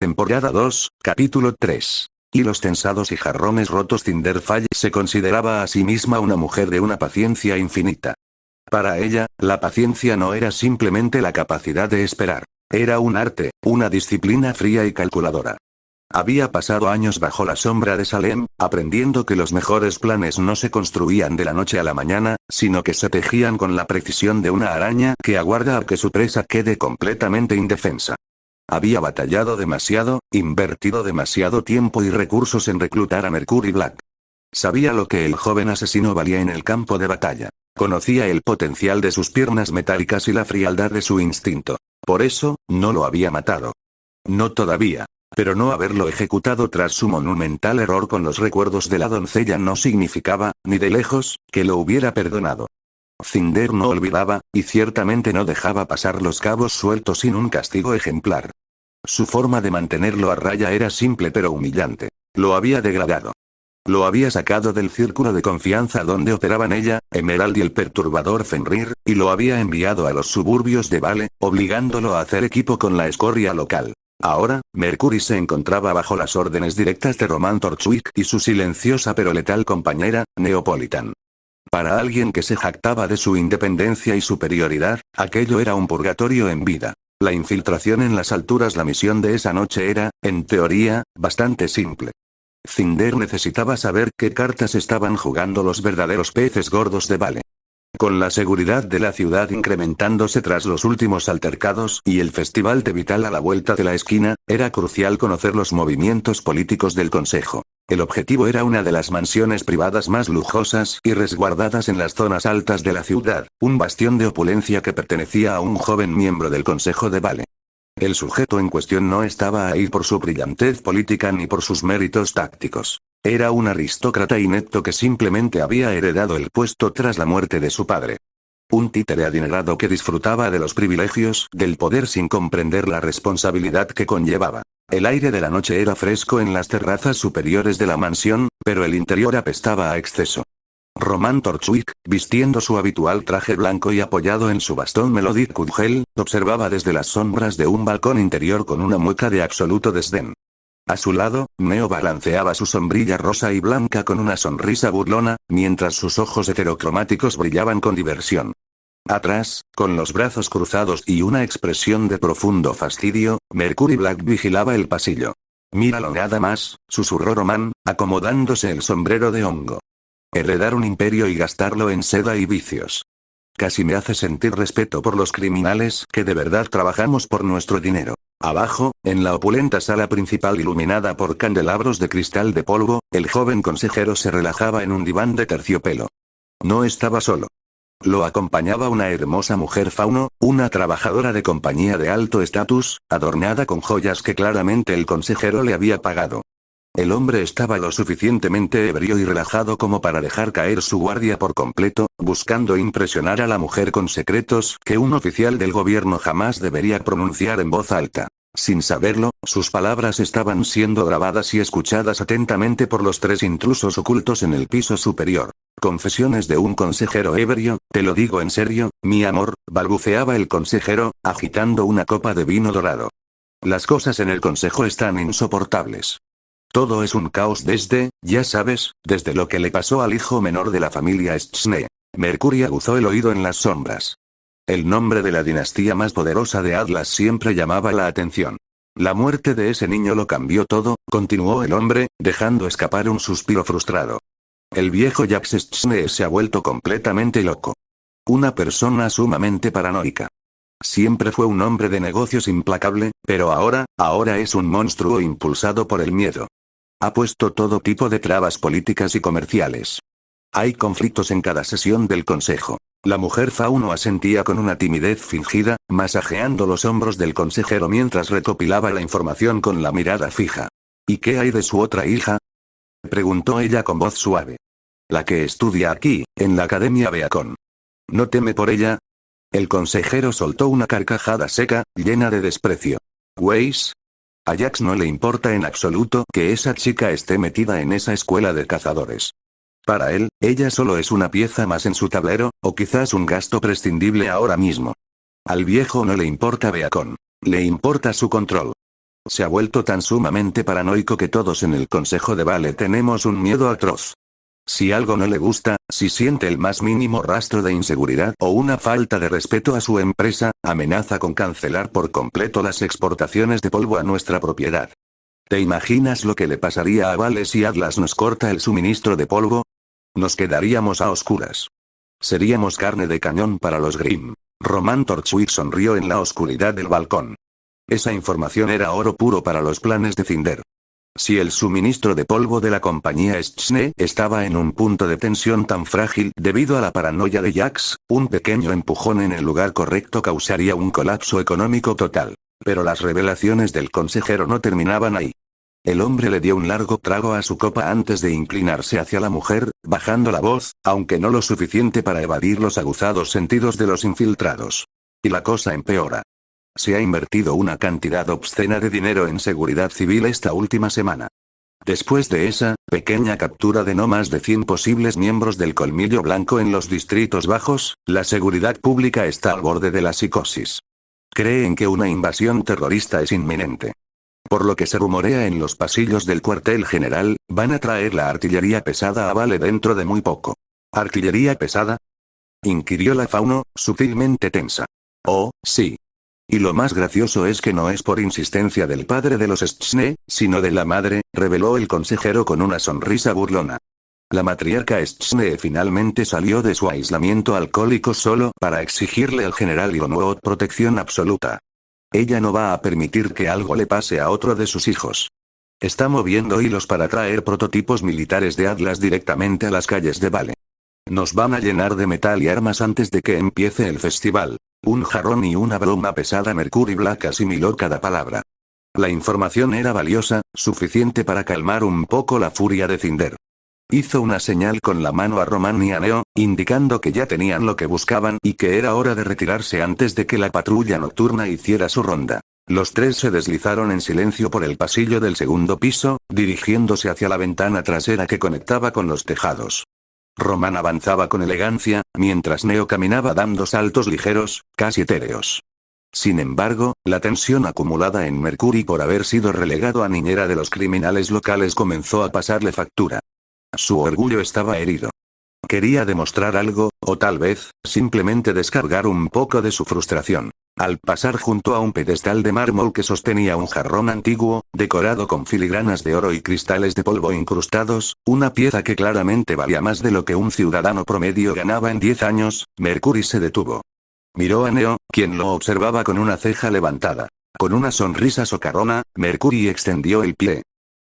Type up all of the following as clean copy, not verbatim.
Temporada 2, capítulo 3. Hilos tensados y jarrones rotos. Cinderfall se consideraba a sí misma una mujer de una paciencia infinita. Para ella, la paciencia no era simplemente la capacidad de esperar. Era un arte, una disciplina fría y calculadora. Había pasado años bajo la sombra de Salem, aprendiendo que los mejores planes no se construían de la noche a la mañana, sino que se tejían con la precisión de una araña que aguarda a que su presa quede completamente indefensa. Había batallado demasiado, invertido demasiado tiempo y recursos en reclutar a Mercury Black. Sabía lo que el joven asesino valía en el campo de batalla. Conocía el potencial de sus piernas metálicas y la frialdad de su instinto. Por eso, no lo había matado. No todavía. Pero no haberlo ejecutado tras su monumental error con los recuerdos de la doncella no significaba, ni de lejos, que lo hubiera perdonado. Cinder no olvidaba, y ciertamente no dejaba pasar los cabos sueltos sin un castigo ejemplar. Su forma de mantenerlo a raya era simple pero humillante. Lo había degradado. Lo había sacado del círculo de confianza donde operaban ella, Emerald y el perturbador Fenrir, y lo había enviado a los suburbios de Vale, obligándolo a hacer equipo con la escoria local. Ahora, Mercury se encontraba bajo las órdenes directas de Roman Torchwick y su silenciosa pero letal compañera, Neopolitan. Para alguien que se jactaba de su independencia y superioridad, aquello era un purgatorio en vida. La infiltración en las alturas. La misión de esa noche era, en teoría, bastante simple. Cinder necesitaba saber qué cartas estaban jugando los verdaderos peces gordos de Vale. Con la seguridad de la ciudad incrementándose tras los últimos altercados y el festival de Vital a la vuelta de la esquina, era crucial conocer los movimientos políticos del Consejo. El objetivo era una de las mansiones privadas más lujosas y resguardadas en las zonas altas de la ciudad, un bastión de opulencia que pertenecía a un joven miembro del Consejo de Vale. El sujeto en cuestión no estaba ahí por su brillantez política ni por sus méritos tácticos. Era un aristócrata inepto que simplemente había heredado el puesto tras la muerte de su padre. Un títere adinerado que disfrutaba de los privilegios del poder sin comprender la responsabilidad que conllevaba. El aire de la noche era fresco en las terrazas superiores de la mansión, pero el interior apestaba a exceso. Roman Torchwick, vistiendo su habitual traje blanco y apoyado en su bastón Melodic Cudgel, observaba desde las sombras de un balcón interior con una mueca de absoluto desdén. A su lado, Neo balanceaba su sombrilla rosa y blanca con una sonrisa burlona, mientras sus ojos heterocromáticos brillaban con diversión. Atrás, con los brazos cruzados y una expresión de profundo fastidio, Mercury Black vigilaba el pasillo. «Míralo nada más», susurró Roman, acomodándose el sombrero de hongo. «Heredar un imperio y gastarlo en seda y vicios. Casi me hace sentir respeto por los criminales que de verdad trabajamos por nuestro dinero». Abajo, en la opulenta sala principal iluminada por candelabros de cristal de polvo, el joven consejero se relajaba en un diván de terciopelo. No estaba solo. Lo acompañaba una hermosa mujer fauno, una trabajadora de compañía de alto estatus, adornada con joyas que claramente el consejero le había pagado. El hombre estaba lo suficientemente ebrio y relajado como para dejar caer su guardia por completo, buscando impresionar a la mujer con secretos que un oficial del gobierno jamás debería pronunciar en voz alta. Sin saberlo, sus palabras estaban siendo grabadas y escuchadas atentamente por los tres intrusos ocultos en el piso superior. «Confesiones de un consejero ebrio, te lo digo en serio, mi amor», balbuceaba el consejero, agitando una copa de vino dorado. «Las cosas en el consejo están insoportables. Todo es un caos desde, ya sabes, desde lo que le pasó al hijo menor de la familia Schne». Mercury aguzó el oído en las sombras. El nombre de la dinastía más poderosa de Atlas siempre llamaba la atención. «La muerte de ese niño lo cambió todo», continuó el hombre, dejando escapar un suspiro frustrado. «El viejo Jacques Schne se ha vuelto completamente loco. Una persona sumamente paranoica. Siempre fue un hombre de negocios implacable, pero ahora es un monstruo impulsado por el miedo. Ha puesto todo tipo de trabas políticas y comerciales. Hay conflictos en cada sesión del consejo». La mujer fauno asentía con una timidez fingida, masajeando los hombros del consejero mientras recopilaba la información con la mirada fija. «¿Y qué hay de su otra hija?», preguntó ella con voz suave. «La que estudia aquí, en la Academia Beacon. ¿No teme por ella?». El consejero soltó una carcajada seca, llena de desprecio. «¿Weiss? A Jax no le importa en absoluto que esa chica esté metida en esa escuela de cazadores. Para él, ella solo es una pieza más en su tablero, o quizás un gasto prescindible ahora mismo. Al viejo no le importa Beacon. Le importa su control. Se ha vuelto tan sumamente paranoico que todos en el Consejo de Vale tenemos un miedo atroz. Si algo no le gusta, si siente el más mínimo rastro de inseguridad o una falta de respeto a su empresa, amenaza con cancelar por completo las exportaciones de polvo a nuestra propiedad. ¿Te imaginas lo que le pasaría a Vale si Atlas nos corta el suministro de polvo? Nos quedaríamos a oscuras. Seríamos carne de cañón para los Grimm. Román Torchwick sonrió en la oscuridad del balcón. Esa información era oro puro para los planes de Cinder. Si el suministro de polvo de la compañía Schne estaba en un punto de tensión tan frágil debido a la paranoia de Jax, un pequeño empujón en el lugar correcto causaría un colapso económico total. Pero las revelaciones del consejero no terminaban ahí. El hombre le dio un largo trago a su copa antes de inclinarse hacia la mujer, bajando la voz, aunque no lo suficiente para evadir los aguzados sentidos de los infiltrados. Y la cosa empeora. Se ha invertido una cantidad obscena de dinero en seguridad civil esta última semana. Después de esa pequeña captura de no más de 100 posibles miembros del Colmillo Blanco en los distritos bajos, la seguridad pública está al borde de la psicosis. Creen que una invasión terrorista es inminente. Por lo que se rumorea en los pasillos del cuartel general, van a traer la artillería pesada a Vale dentro de muy poco. ¿Artillería pesada?, inquirió la Fauno, sutilmente tensa. Oh, sí. Y lo más gracioso es que no es por insistencia del padre de los Schne, sino de la madre, reveló el consejero con una sonrisa burlona. La matriarca Schne finalmente salió de su aislamiento alcohólico solo para exigirle al general Ironwood protección absoluta. Ella no va a permitir que algo le pase a otro de sus hijos. Está moviendo hilos para traer prototipos militares de Atlas directamente a las calles de Vale. Nos van a llenar de metal y armas antes de que empiece el festival. Un jarrón y una broma pesada. Mercury Black asimiló cada palabra. La información era valiosa, suficiente para calmar un poco la furia de Cinder. Hizo una señal con la mano a Román y a Neo, indicando que ya tenían lo que buscaban y que era hora de retirarse antes de que la patrulla nocturna hiciera su ronda. Los tres se deslizaron en silencio por el pasillo del segundo piso, dirigiéndose hacia la ventana trasera que conectaba con los tejados. Román avanzaba con elegancia, mientras Neo caminaba dando saltos ligeros, casi etéreos. Sin embargo, la tensión acumulada en Mercury por haber sido relegado a niñera de los criminales locales comenzó a pasarle factura. Su orgullo estaba herido. Quería demostrar algo, o tal vez, simplemente descargar un poco de su frustración. Al pasar junto a un pedestal de mármol que sostenía un jarrón antiguo, decorado con filigranas de oro y cristales de polvo incrustados, una pieza que claramente valía más de lo que un ciudadano promedio ganaba en 10 años, Mercury se detuvo. Miró a Neo, quien lo observaba con una ceja levantada. Con una sonrisa socarrona, Mercury extendió el pie.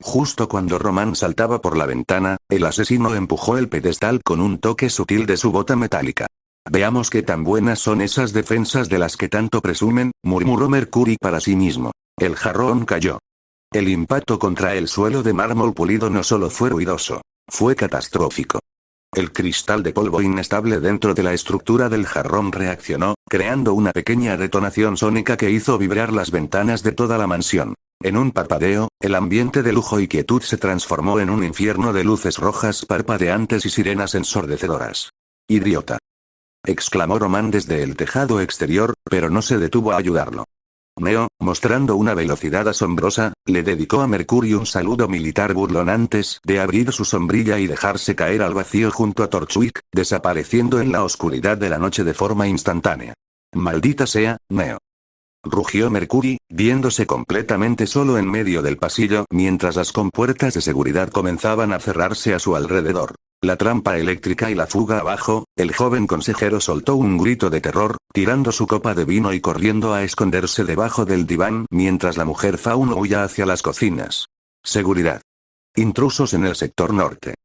Justo cuando Román saltaba por la ventana, el asesino empujó el pedestal con un toque sutil de su bota metálica. Veamos qué tan buenas son esas defensas de las que tanto presumen, murmuró Mercury para sí mismo. El jarrón cayó. El impacto contra el suelo de mármol pulido no solo fue ruidoso, fue catastrófico. El cristal de polvo inestable dentro de la estructura del jarrón reaccionó, creando una pequeña detonación sónica que hizo vibrar las ventanas de toda la mansión. En un parpadeo, el ambiente de lujo y quietud se transformó en un infierno de luces rojas parpadeantes y sirenas ensordecedoras. ¡Idiota!, exclamó Román desde el tejado exterior, pero no se detuvo a ayudarlo. Neo, mostrando una velocidad asombrosa, le dedicó a Mercury un saludo militar burlón antes de abrir su sombrilla y dejarse caer al vacío junto a Torchwick, desapareciendo en la oscuridad de la noche de forma instantánea. «Maldita sea, Neo», rugió Mercury, viéndose completamente solo en medio del pasillo mientras las compuertas de seguridad comenzaban a cerrarse a su alrededor. La trampa eléctrica y la fuga abajo, el joven consejero soltó un grito de terror, tirando su copa de vino y corriendo a esconderse debajo del diván mientras la mujer Fauno huía hacia las cocinas. Seguridad. Intrusos en el sector norte.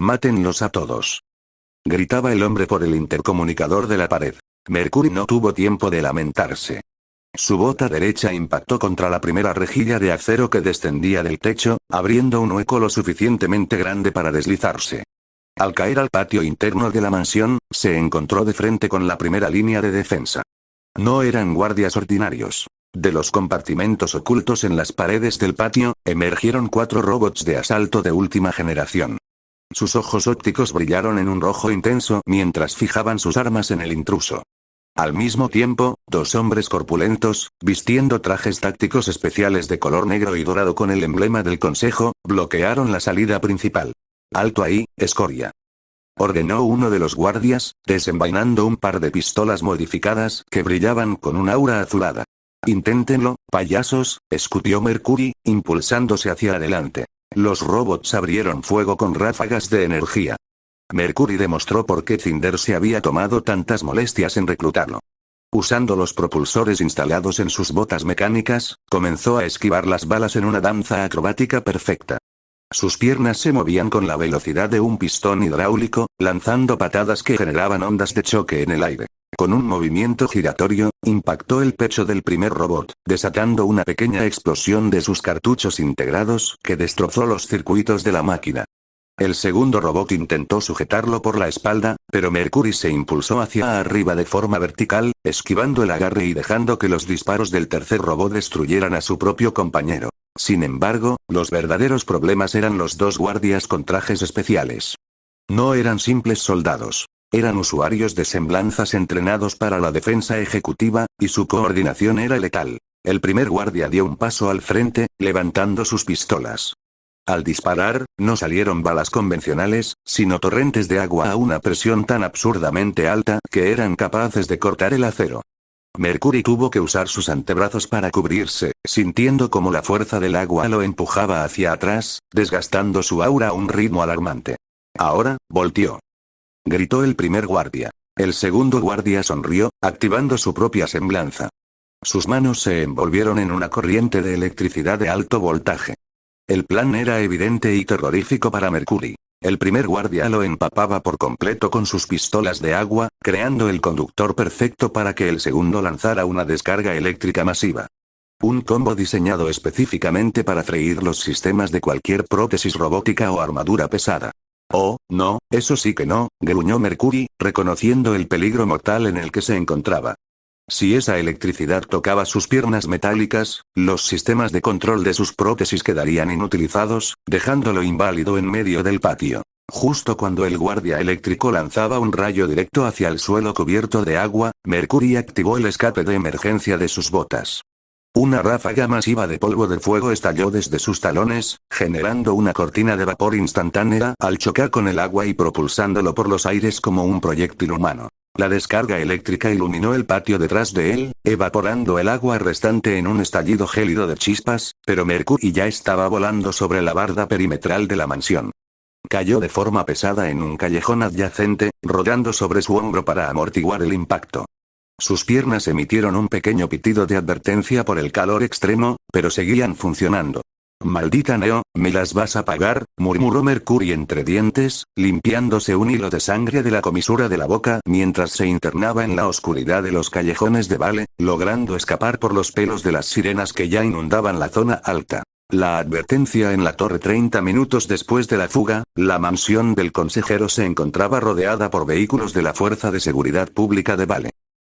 Mátenlos a todos. Gritaba el hombre por el intercomunicador de la pared. Mercury no tuvo tiempo de lamentarse. Su bota derecha impactó contra la primera rejilla de acero que descendía del techo, abriendo un hueco lo suficientemente grande para deslizarse. Al caer al patio interno de la mansión, se encontró de frente con la primera línea de defensa. No eran guardias ordinarios. De los compartimentos ocultos en las paredes del patio, emergieron 4 robots de asalto de última generación. Sus ojos ópticos brillaron en un rojo intenso mientras fijaban sus armas en el intruso. Al mismo tiempo, dos hombres corpulentos, vistiendo trajes tácticos especiales de color negro y dorado con el emblema del Consejo, bloquearon la salida principal. «Alto ahí, escoria», ordenó uno de los guardias, desenvainando un par de pistolas modificadas que brillaban con un aura azulada. «Inténtenlo, payasos», escupió Mercury, impulsándose hacia adelante. Los robots abrieron fuego con ráfagas de energía. Mercury demostró por qué Cinder se había tomado tantas molestias en reclutarlo. Usando los propulsores instalados en sus botas mecánicas, comenzó a esquivar las balas en una danza acrobática perfecta. Sus piernas se movían con la velocidad de un pistón hidráulico, lanzando patadas que generaban ondas de choque en el aire. Con un movimiento giratorio, impactó el pecho del primer robot, desatando una pequeña explosión de sus cartuchos integrados que destrozó los circuitos de la máquina. El segundo robot intentó sujetarlo por la espalda, pero Mercury se impulsó hacia arriba de forma vertical, esquivando el agarre y dejando que los disparos del tercer robot destruyeran a su propio compañero. Sin embargo, los verdaderos problemas eran los dos guardias con trajes especiales. No eran simples soldados. Eran usuarios de semblanzas entrenados para la defensa ejecutiva, y su coordinación era letal. El primer guardia dio un paso al frente, levantando sus pistolas. Al disparar, no salieron balas convencionales, sino torrentes de agua a una presión tan absurdamente alta que eran capaces de cortar el acero. Mercury tuvo que usar sus antebrazos para cubrirse, sintiendo como la fuerza del agua lo empujaba hacia atrás, desgastando su aura a un ritmo alarmante. «Ahora, volteó», gritó el primer guardia. El segundo guardia sonrió, activando su propia semblanza. Sus manos se envolvieron en una corriente de electricidad de alto voltaje. El plan era evidente y terrorífico para Mercury. El primer guardia lo empapaba por completo con sus pistolas de agua, creando el conductor perfecto para que el segundo lanzara una descarga eléctrica masiva. Un combo diseñado específicamente para freír los sistemas de cualquier prótesis robótica o armadura pesada. «Oh, no, eso sí que no», gruñó Mercury, reconociendo el peligro mortal en el que se encontraba. Si esa electricidad tocaba sus piernas metálicas, los sistemas de control de sus prótesis quedarían inutilizados, dejándolo inválido en medio del patio. Justo cuando el guardia eléctrico lanzaba un rayo directo hacia el suelo cubierto de agua, Mercury activó el escape de emergencia de sus botas. Una ráfaga masiva de polvo de fuego estalló desde sus talones, generando una cortina de vapor instantánea al chocar con el agua y propulsándolo por los aires como un proyectil humano. La descarga eléctrica iluminó el patio detrás de él, evaporando el agua restante en un estallido gélido de chispas, pero Mercury ya estaba volando sobre la barda perimetral de la mansión. Cayó de forma pesada en un callejón adyacente, rodando sobre su hombro para amortiguar el impacto. Sus piernas emitieron un pequeño pitido de advertencia por el calor extremo, pero seguían funcionando. «Maldita Neo, ¿me las vas a pagar?», murmuró Mercury entre dientes, limpiándose un hilo de sangre de la comisura de la boca mientras se internaba en la oscuridad de los callejones de Vale, logrando escapar por los pelos de las sirenas que ya inundaban la zona alta. La advertencia en la torre 30 minutos después de la fuga, la mansión del consejero se encontraba rodeada por vehículos de la Fuerza de Seguridad Pública de Vale.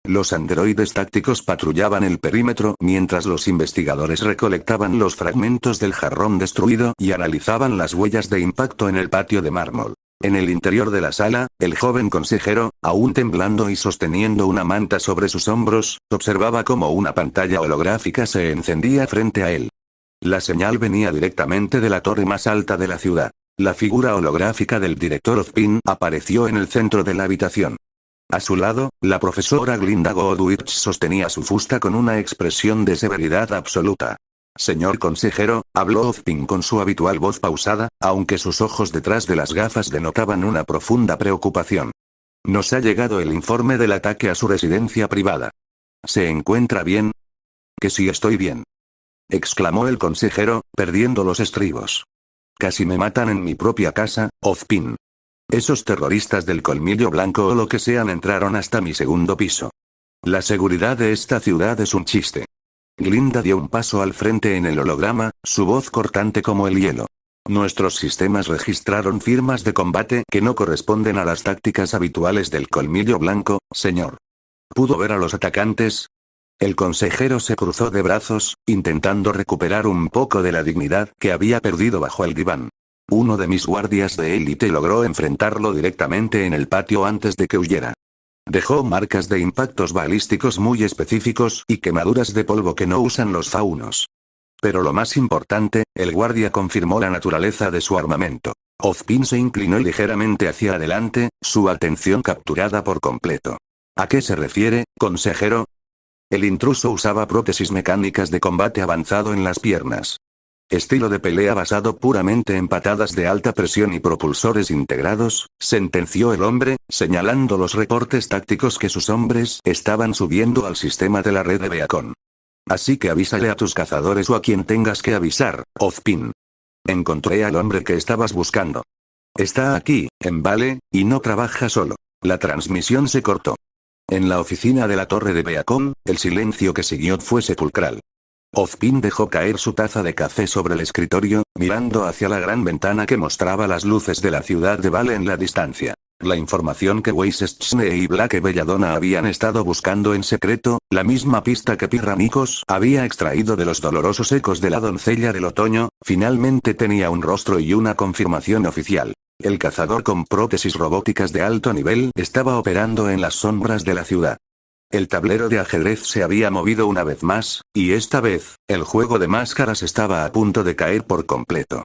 Los androides tácticos patrullaban el perímetro mientras los investigadores recolectaban los fragmentos del jarrón destruido y analizaban las huellas de impacto en el patio de mármol. En el interior de la sala, el joven consejero, aún temblando y sosteniendo una manta sobre sus hombros, observaba cómo una pantalla holográfica se encendía frente a él. La señal venía directamente de la torre más alta de la ciudad. La figura holográfica del director Ozpin apareció en el centro de la habitación. A su lado, la profesora Glinda Godwich sostenía su fusta con una expresión de severidad absoluta. «Señor consejero», habló Ozpin con su habitual voz pausada, aunque sus ojos detrás de las gafas denotaban una profunda preocupación. «Nos ha llegado el informe del ataque a su residencia privada. ¿Se encuentra bien?» «Que sí estoy bien», exclamó el consejero, perdiendo los estribos. «Casi me matan en mi propia casa, Ozpin. Esos terroristas del colmillo blanco o lo que sean entraron hasta mi segundo piso. La seguridad de esta ciudad es un chiste». Glinda dio un paso al frente en el holograma, su voz cortante como el hielo. «Nuestros sistemas registraron firmas de combate que no corresponden a las tácticas habituales del colmillo blanco, señor. ¿Pudo ver a los atacantes?» El consejero se cruzó de brazos, intentando recuperar un poco de la dignidad que había perdido bajo el diván. «Uno de mis guardias de élite logró enfrentarlo directamente en el patio antes de que huyera. Dejó marcas de impactos balísticos muy específicos y quemaduras de polvo que no usan los faunos. Pero lo más importante, el guardia confirmó la naturaleza de su armamento. Ozpin se inclinó ligeramente hacia adelante, su atención capturada por completo. ¿A qué se refiere, consejero? El intruso usaba prótesis mecánicas de combate avanzado en las piernas. Estilo de pelea basado puramente en patadas de alta presión y propulsores integrados, sentenció el hombre, señalando los reportes tácticos que sus hombres estaban subiendo al sistema de la red de Beacon. Así que avísale a tus cazadores o a quien tengas que avisar, Ozpin. Encontré al hombre que estabas buscando. Está aquí, en Vale, y no trabaja solo. La transmisión se cortó. En la oficina de la torre de Beacon, el silencio que siguió fue sepulcral. Ozpin dejó caer su taza de café sobre el escritorio, mirando hacia la gran ventana que mostraba las luces de la ciudad de Vale en la distancia. La información que Weisschne y Black Belladonna habían estado buscando en secreto, la misma pista que Pirramicos había extraído de los dolorosos ecos de la doncella del otoño, finalmente tenía un rostro y una confirmación oficial. El cazador con prótesis robóticas de alto nivel estaba operando en las sombras de la ciudad. El tablero de ajedrez se había movido una vez más, y esta vez, el juego de máscaras estaba a punto de caer por completo.